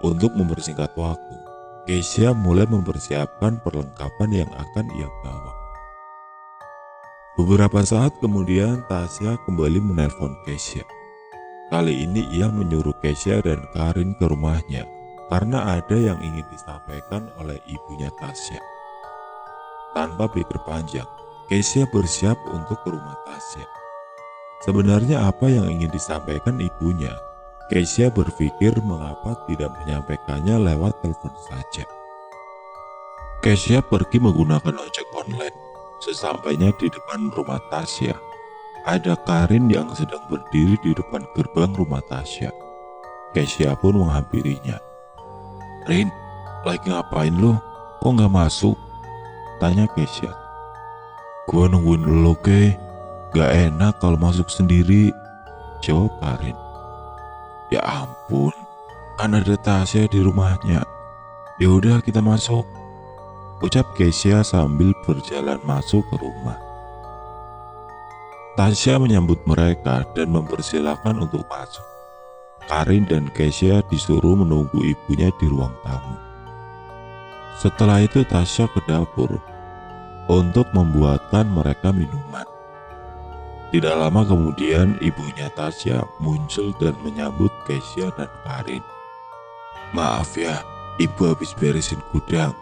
Untuk mempersingkat waktu, Keisha mulai mempersiapkan perlengkapan yang akan ia bawa. Beberapa saat kemudian, Tasya kembali menelpon Keisha. Kali ini ia menyuruh Keisha dan Karin ke rumahnya karena ada yang ingin disampaikan oleh ibunya Tasya. Tanpa pikir panjang, Keisha bersiap untuk ke rumah Tasya. Sebenarnya apa yang ingin disampaikan ibunya? Keisha berpikir mengapa tidak menyampaikannya lewat telepon saja. Keisha pergi menggunakan ojek online. Sesampainya di depan rumah Tasya, ada Karin yang sedang berdiri di depan gerbang rumah Tasya. Keisha pun menghampirinya. "Rin, lagi ngapain lu? Kok nggak masuk?" tanya Keisha. "Gua nungguin lu, ke. Gak enak kalau masuk sendiri," jawab Karin. "Ya ampun, kan ada Tasya di rumahnya. Ya udah kita masuk," ucap Keisha sambil berjalan masuk ke rumah. Tasya menyambut mereka dan mempersilahkan untuk masuk. Karin dan Keisha disuruh menunggu ibunya di ruang tamu. Setelah itu Tasya ke dapur untuk membuatkan mereka minuman. Tidak lama kemudian ibunya Tasya muncul dan menyambut Keisha dan Karin. "Maaf ya, ibu habis beresin gudang.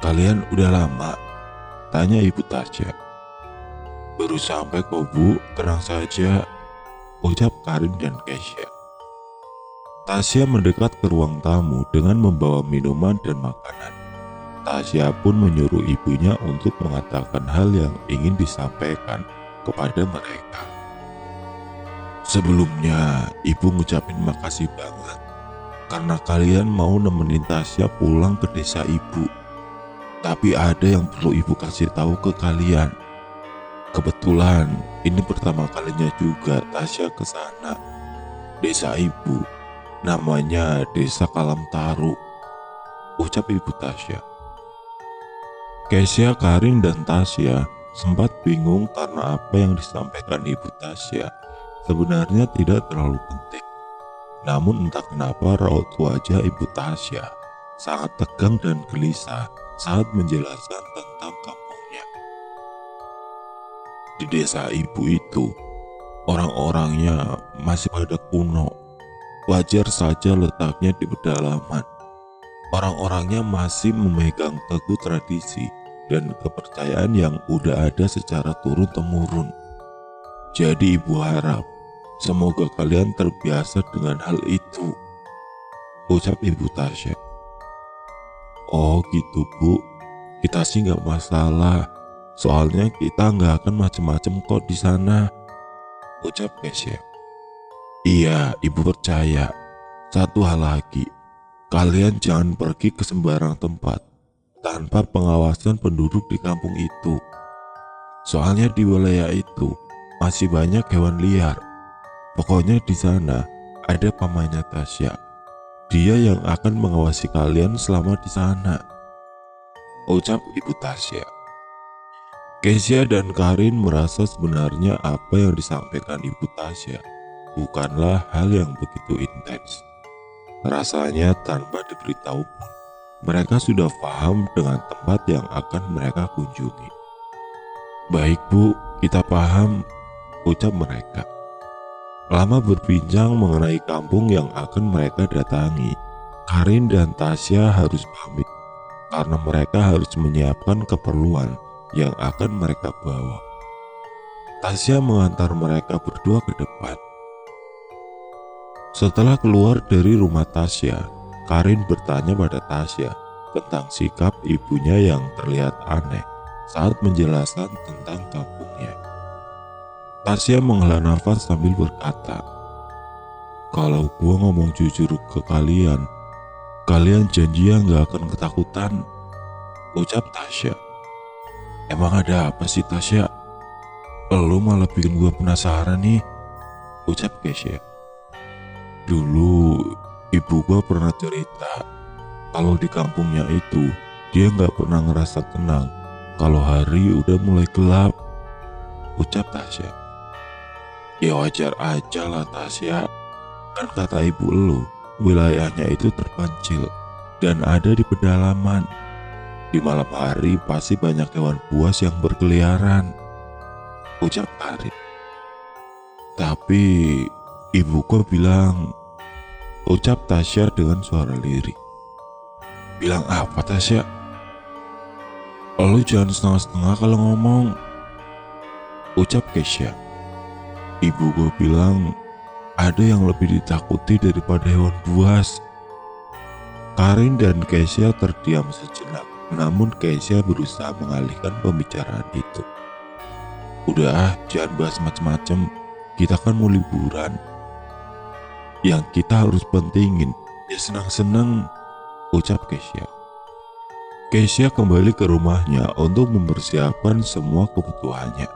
Kalian udah lama?" tanya ibu Tasya. "Baru sampai kok bu, tenang saja," ucap Karin dan Keisha. Tasya mendekat ke ruang tamu dengan membawa minuman dan makanan. Tasya pun menyuruh ibunya untuk mengatakan hal yang ingin disampaikan kepada mereka. "Sebelumnya, ibu ngucapin makasih banget karena kalian mau nemenin Tasya pulang ke desa ibu. Tapi ada yang perlu ibu kasih tahu ke kalian. Kebetulan ini pertama kalinya juga Tasya ke sana. Desa ibu namanya Desa Kalamtaru," ucap ibu Tasya. Keisha, Karin, dan Tasya sempat bingung karena apa yang disampaikan ibu Tasya sebenarnya tidak terlalu penting. Namun entah kenapa raut wajah ibu Tasya sangat tegang dan gelisah saat menjelaskan tentang kampungnya. Di desa ibu itu, orang-orangnya masih pada kuno. Wajar saja letaknya di pedalaman. Orang-orangnya masih memegang teguh tradisi dan kepercayaan yang udah ada secara turun-temurun. Jadi ibu harap semoga kalian terbiasa dengan hal itu, ucap ibu Tasya. "Oh gitu bu, kita sih nggak masalah. Soalnya kita nggak akan macem-macem kok di sana," ucap Keisha. "Iya, ibu percaya. Satu hal lagi, kalian jangan pergi ke sembarang tempat tanpa pengawasan penduduk di kampung itu. Soalnya di wilayah itu masih banyak hewan liar. Pokoknya di sana ada pamannya Tasya. Dia yang akan mengawasi kalian selama di sana," ucap ibu Tasya. Keisha dan Karin merasa sebenarnya apa yang disampaikan ibu Tasya bukanlah hal yang begitu intens. Rasanya tanpa diberitahu pun, mereka sudah paham dengan tempat yang akan mereka kunjungi. "Baik bu, kita paham," ucap mereka. Lama berbincang mengenai kampung yang akan mereka datangi, Karin dan Tasya harus pamit karena mereka harus menyiapkan keperluan yang akan mereka bawa. Tasya mengantar mereka berdua ke depan. Setelah keluar dari rumah Tasya, Karin bertanya pada Tasya tentang sikap ibunya yang terlihat aneh saat menjelaskan tentang kampungnya. Tasya menghela nafas sambil berkata, "Kalau gua ngomong jujur ke kalian, kalian janji ya nggak akan ketakutan," ucap Tasya. "Emang ada apa sih Tasya? Lu malah bikin gua penasaran nih," ucap Keisha. "Dulu ibu gua pernah cerita kalau di kampungnya itu dia nggak pernah ngerasa tenang kalau hari udah mulai gelap," ucap Tasya. "Ya wajar aja lah Tasya, kan kata ibu lu wilayahnya itu terpencil dan ada di pedalaman. Di malam hari pasti banyak hewan buas yang berkeliaran, ucap Karin. Tapi ibuku bilang, ucap Tasya dengan suara lirih. Bilang apa Tasya? Lu jangan setengah-setengah kalau ngomong, ucap Kesya. Ibuku bilang ada yang lebih ditakuti daripada hewan buas. Karin dan Kesya terdiam sejenak, namun Kesya berusaha mengalihkan pembicaraan itu. Udah, jangan bahas macem-macem, kita kan mau liburan. Yang kita harus pentingin, ya senang-senang, ucap Kesya. Kesya kembali ke rumahnya untuk mempersiapkan semua kebutuhannya.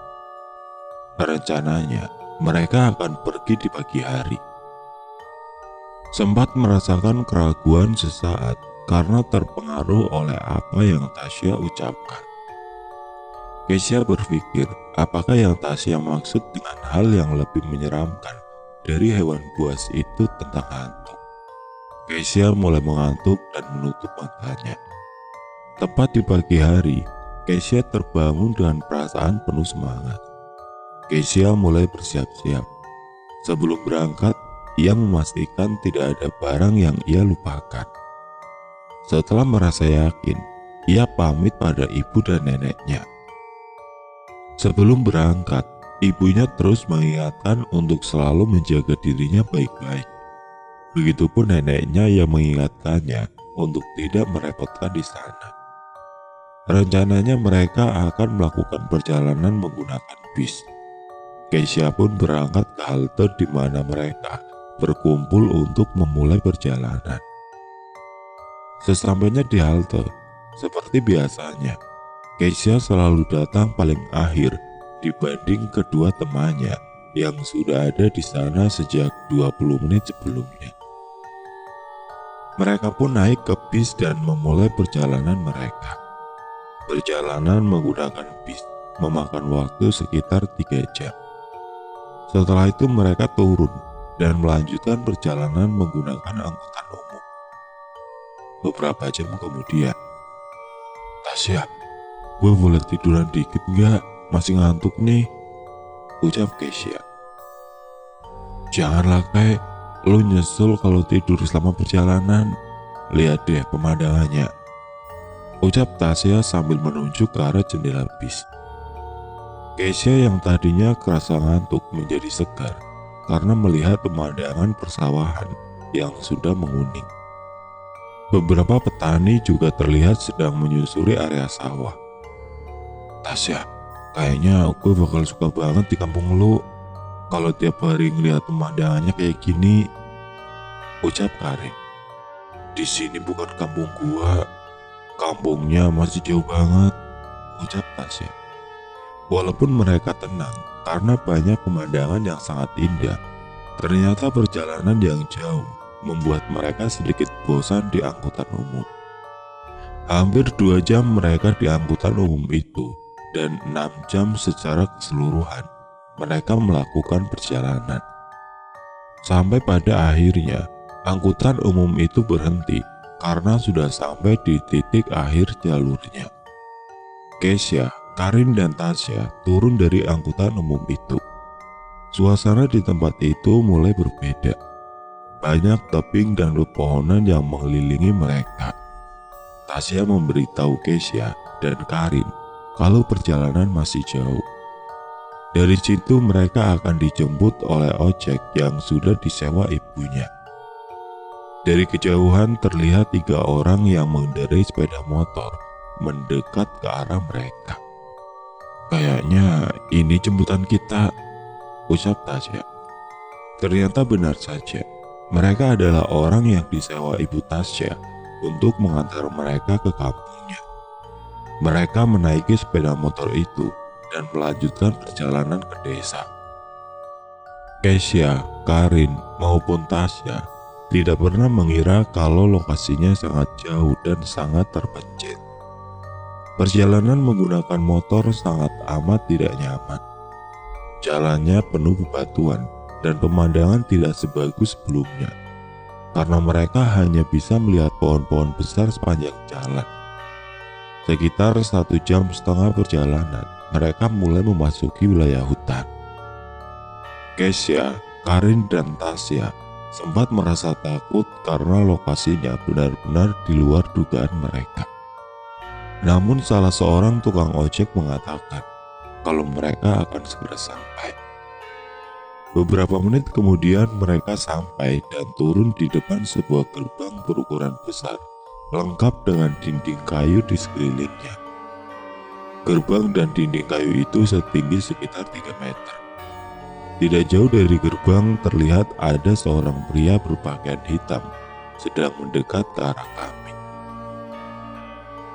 Rencananya, mereka akan pergi di pagi hari. Sempat merasakan keraguan sesaat karena terpengaruh oleh apa yang Tasya ucapkan. Kesya berpikir apakah yang Tasya maksud dengan hal yang lebih menyeramkan dari hewan buas itu tentang hantu. Kesya mulai mengantuk dan menutup matanya. Tepat di pagi hari, Kesya terbangun dengan perasaan penuh semangat. Kesya mulai bersiap-siap. Sebelum berangkat, ia memastikan tidak ada barang yang ia lupakan. Setelah merasa yakin, ia pamit pada ibu dan neneknya. Sebelum berangkat, ibunya terus mengingatkan untuk selalu menjaga dirinya baik-baik. Begitupun neneknya yang mengingatkannya untuk tidak merepotkan di sana. Rencananya mereka akan melakukan perjalanan menggunakan bis. Kesya pun berangkat ke halte di mana mereka berkumpul untuk memulai perjalanan. Sesampainya di halte, seperti biasanya, Kesya selalu datang paling akhir dibanding kedua temannya yang sudah ada di sana sejak 20 menit sebelumnya. Mereka pun naik ke bis dan memulai perjalanan mereka. Perjalanan menggunakan bis memakan waktu sekitar 3 jam. Setelah itu mereka turun dan melanjutkan perjalanan menggunakan angkutan umum. Beberapa jam kemudian, Tasya, gue boleh tiduran dikit nggak? Masih ngantuk nih, ucap Kesya. Janganlah kayak lu nyesel kalau tidur selama perjalanan. Lihat deh pemandangannya, ucap Tasya sambil menunjuk ke arah jendela bis. Kesya yang tadinya kerasa ngantuk menjadi segar karena melihat pemandangan persawahan yang sudah menguning. Beberapa petani juga terlihat sedang menyusuri area sawah. Tasya, kayaknya gue bakal suka banget di kampung lu kalau tiap hari ngeliat pemandangannya kayak gini, ucap Karin. Di sini bukan kampung gua, kampungnya masih jauh banget, ucap Tasya. Walaupun mereka tenang karena banyak pemandangan yang sangat indah, ternyata perjalanan yang jauh membuat mereka sedikit bosan di angkutan umum. Hampir 2 jam mereka di angkutan umum itu dan 6 jam secara keseluruhan mereka melakukan perjalanan. Sampai pada akhirnya angkutan umum itu berhenti karena sudah sampai di titik akhir jalurnya. Kesya, Karin dan Tasya turun dari angkutan umum itu. Suasana di tempat itu mulai berbeda. Banyak tebing dan pepohonan yang mengelilingi mereka. Tasya memberitahu Kesya dan Karin kalau perjalanan masih jauh. Dari situ mereka akan dijemput oleh ojek yang sudah disewa ibunya. Dari kejauhan terlihat 3 orang yang mengendarai sepeda motor mendekat ke arah mereka. Kayaknya ini jemputan kita, ucap Tasya. Ternyata benar saja, mereka adalah orang yang disewa ibu Tasya untuk mengantar mereka ke kampungnya. Mereka menaiki sepeda motor itu dan melanjutkan perjalanan ke desa. Kesya, Karin, maupun Tasya tidak pernah mengira kalau lokasinya sangat jauh dan sangat terpencil. Perjalanan menggunakan motor sangat amat tidak nyaman. Jalannya penuh bebatuan dan pemandangan tidak sebagus sebelumnya. karena mereka hanya bisa melihat pohon-pohon besar sepanjang jalan. Sekitar 1,5 jam perjalanan, mereka mulai memasuki wilayah hutan. Kesha, Karin, dan Tasya sempat merasa takut karena lokasinya benar-benar di luar dugaan mereka. Namun salah seorang tukang ojek mengatakan kalau mereka akan segera sampai. Beberapa menit kemudian mereka sampai dan turun di depan sebuah gerbang berukuran besar, lengkap dengan dinding kayu di sekelilingnya. Gerbang dan dinding kayu itu setinggi sekitar 3 meter. Tidak jauh dari gerbang terlihat ada seorang pria berpakaian hitam sedang mendekat ke arah kami.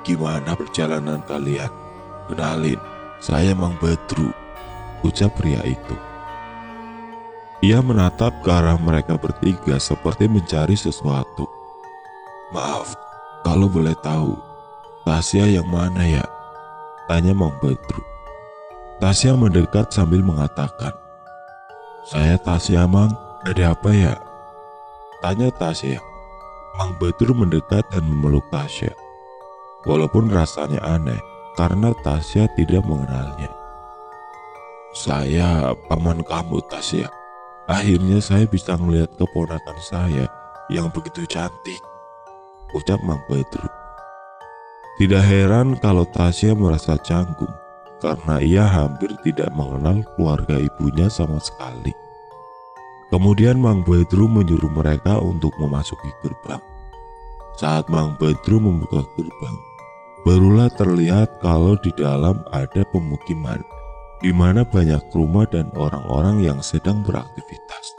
"Gimana perjalanan kalian? Kenalin, saya Mang Badru," ucap pria itu. Ia menatap ke arah mereka bertiga seperti mencari sesuatu. "Maaf, kalau boleh tahu, Tasya yang mana ya?" tanya Mang Badru. Tasya mendekat sambil mengatakan, "Saya Tasya, Mang, ada apa ya?" tanya Tasya. Mang Badru mendekat dan memeluk Tasya. Walaupun rasanya aneh karena Tasya tidak mengenalnya. "Saya paman kamu, Tasya. Akhirnya saya bisa melihat keponakan saya yang begitu cantik," ucap Mang Badru. Tidak heran kalau Tasya merasa canggung karena ia hampir tidak mengenal keluarga ibunya sama sekali. Kemudian Mang Badru menyuruh mereka untuk memasuki gerbang. Saat Mang Badru membuka gerbang, barulah terlihat kalau di dalam ada pemukiman di mana banyak rumah dan orang-orang yang sedang beraktivitas.